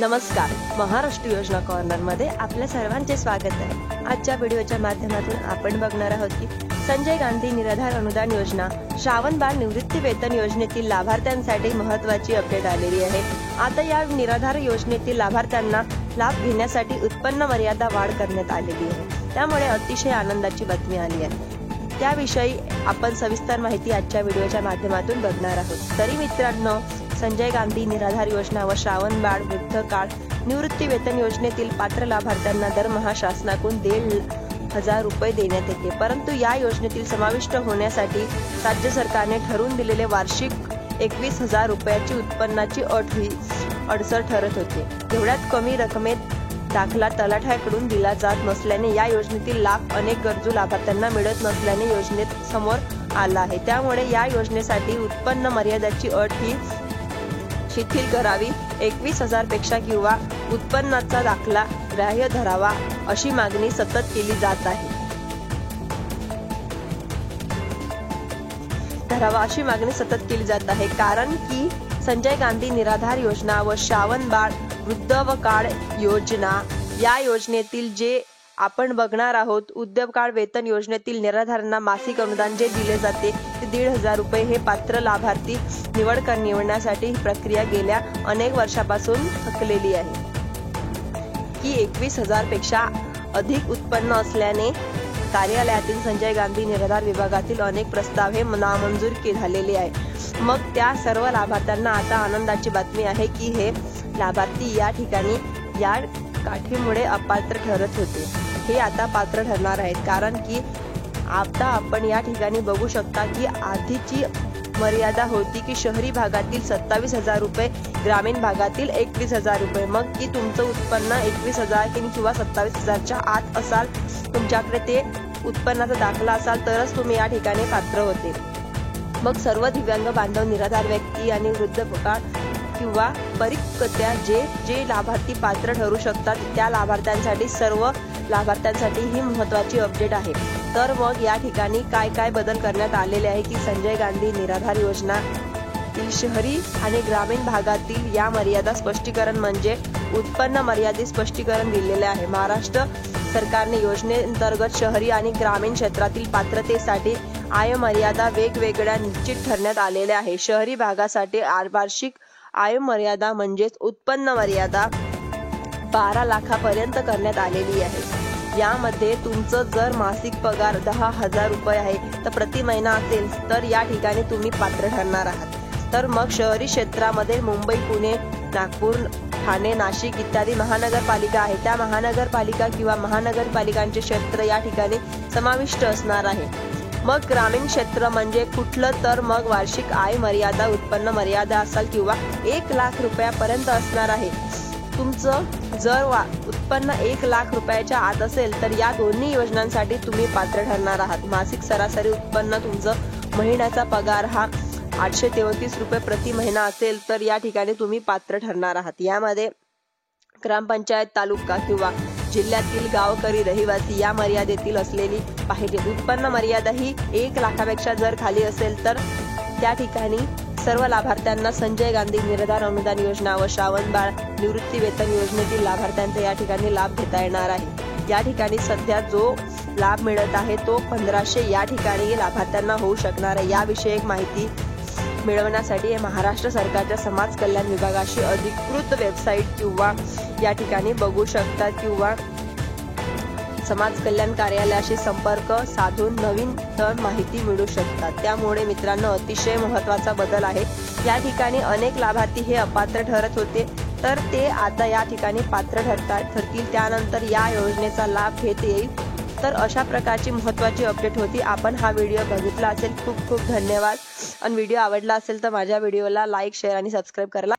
नमस्कार, महाराष्ट्र योजना कॉर्नर मध्ये आपल्या सर्वांचे स्वागत आहे। आजच्या व्हिडिओच्या माध्यमातून आपण बघणार आहोत की संजय गांधी निराधार अनुदान योजना श्रावण बाळ निवृत्ती वेतन योजनेतील लाभार्थ्यांसाठी महत्त्वाची अपडेट आलेली आहे। आता या निराधार योजनेतील लाभार्थ्यांना लाभ घेण्यासाठी उत्पन्न मर्यादा वाढ करण्यात आलेली आहे। त्यामुळे अतिशय आनंदाची बातमी आली आहे। त्याविषयी आपण सविस्तर माहिती आजच्या व्हिडिओच्या माध्यमातून बघणार आहोत। तरी मित्रांनो, संजय गांधी निराधार योजना व श्रावण बाळ वृद्ध काळ निवृत्ती वेतन योजनेतील पात्र लाभार्थ्यांना दरमहा शासनाकडून 1,500 रुपये देण्यात येते। परंतु या योजनेतील समाविष्ट होण्यासाठी राज्य सरकारने ठरवून दिलेले वार्षिक 21,000 रुपयाची उत्पन्नाची अट ही अडसर ठरत होते। एवढ्यात कमी रकमेत दाखला तलाठ्याकडून दिला जात नसल्याने या योजनेतील लाभ अनेक गरजू लाभार्थ्यांना मिळत नसल्याने योजनेत समोर आला आहे। त्यामुळे या योजनेसाठी उत्पन्न मर्यादाची अट ही शिथिल करावी, 21,000 पेक्षा किंवा उत्पन्नाचा दाखला ग्राह्य धरावा अशी मागणी सतत केली जात आहे। कारण की संजय गांधी निराधार योजना व श्रावण बाळ वृद्ध व काळ योजना या योजनेतील जे आपण बघणार आहोत, वृद्ध काळ वेतन योजनेतील निराधारांना मासिक अनुदान जे दिले जाते ते 1,500 रुपये हे पात्र लाभार्थी निवडण्यासाठी ही प्रक्रिया गेल्या अनेक वर्षापासून थकलेली आहे। की 21,000 पेक्षा अधिक उत्पन्न असल्याने कार्यालयातील संजय गांधी निराधार विभागातील अनेक प्रस्ताव हे नामंजूर झालेले आहे। मग त्या सर्व लाभार्थ्यांना आता आनंदाची बातमी आहे की हे लाभार्थी या ठिकाणी या काठीमुळे अपात्र ठरत होते, हे आता पात्र ठरणार आहेत। कारण की आता आपण या ठिकाणी बघू शकता की आधीची मर्यादा होती की शहरी भागातील 27,000 रुपये, ग्रामीण भागातील 21,000 रुपये। मग की तुमचं उत्पन्न 21,000 किंवा 27,000च्या आत असाल, तुमच्याकडे ते उत्पन्नाचा दाखला असाल तरच तुम्ही या ठिकाणी पात्र होते। मग सर्व दिव्यांग बांधव, निराधार व्यक्ती आणि वृद्धकाळ किंवा परिपक्वता जे लाभार्थी पात्र ठरू शकतात त्या लाभार्थ्यांसाठी, सर्व लाभार्थ्यांसाठी ही महत्त्वाची अपडेट आहे। तर मग या ठिकाणी काय काय बदल करण्यात आलेले आहे की संजय गांधी निराधार योजना शहरी आणि ग्रामीण भागातील या मर्यादा स्पष्टीकरण म्हणजे उत्पन्न मर्यादित स्पष्टीकरण दिलेले आहे। महाराष्ट्र सरकारने योजनेअंतर्गत शहरी आणि ग्रामीण क्षेत्रातील पात्रतेसाठी आय मर्यादा वेगवेगळ्या निश्चित करण्यात आलेल्या आहे। शहरी भागासाठी वार्षिक आय मर्यादा म्हणजेच उत्पन्न मर्यादा 12 लाखापर्यंत करण्यात आलेली आहे। यामध्ये तुमचं जर मासिक पगार 10,000 रुपये आहे तर प्रति महिना असेल तर या ठिकाणी तुम्ही पात्र ठरणार आहात। तर मग शहरी क्षेत्रामध्ये मुंबई, पुणे, नागपूर, ठाणे, नाशिक इत्यादी महानगरपालिका आहे, त्या महानगरपालिका किंवा महानगरपालिकांचे क्षेत्र या ठिकाणी समाविष्ट असणार आहे। मग ग्रामीण क्षेत्र म्हणजे कुठलं, तर मग वार्षिक आय मर्यादा उत्पन्न मर्यादा असेल किंवा 1,00,000 रुपयापर्यंत असणार आहे। तुमचं जर उत्पन्न 1,00,000 रुपयाच्या आत असेल तर या दोन्ही योजनांसाठी तुम्ही पात्र ठरणार आहात। मासिक सरासरी उत्पन्न तुमचं महिन्याचा पगार हा 833 रुपये प्रति महिना असेल तर या ठिकाणी तुम्ही पात्र ठरणार आहात। यामध्ये ग्रामपंचायत, तालुका किंवा जिल्ह्यातील गावकरी रहिवासी या मर्यादेतील असलेली पाहिजे। उत्पन्न मर्यादा ही 1,00,000पेक्षा जर खाली असेल तर त्या ठिकाणी सर्व लाभार्थ्यांना संजय गांधी निराधार अनुदान योजना व श्रावण बाळ निवृत्ती वेतन योजनेतील लाभार्थ्यांचा या ठिकाणी लाभ घेता येणार आहे। या ठिकाणी सध्या जो लाभ मिळत आहे तो 1,500 या ठिकाणी लाभार्थ्यांना होऊ शकणार आहे। याविषयी एक माहिती मिळवण्यासाठी महाराष्ट्र सरकारच्या समाज कल्याण विभागाशी अधिकृत वेबसाईट किंवा या ठिकाणी बघू शकता किंवा समाज कल्याण कार्यालयाशी संपर्क साधून नवीन माहिती मिळू शकतात। त्यामुळे मित्रांनो, अतिशय महत्त्वाचा बदल आहे। या ठिकाणी अनेक लाभार्थी हे अपात्र ठरत होते तर ते आता या ठिकाणी पात्र ठरतील, त्यानंतर या योजनेचा लाभ घेता येईल। तर अशा प्रकारची महत्त्वाची अपडेट होती। आपण हा व्हिडिओ बघितला असेल, खूप खूप धन्यवाद। आणि व्हिडिओ आवडला असेल तर माझ्या व्हिडिओला लाईक, शेअर आणि सबस्क्राईब करायला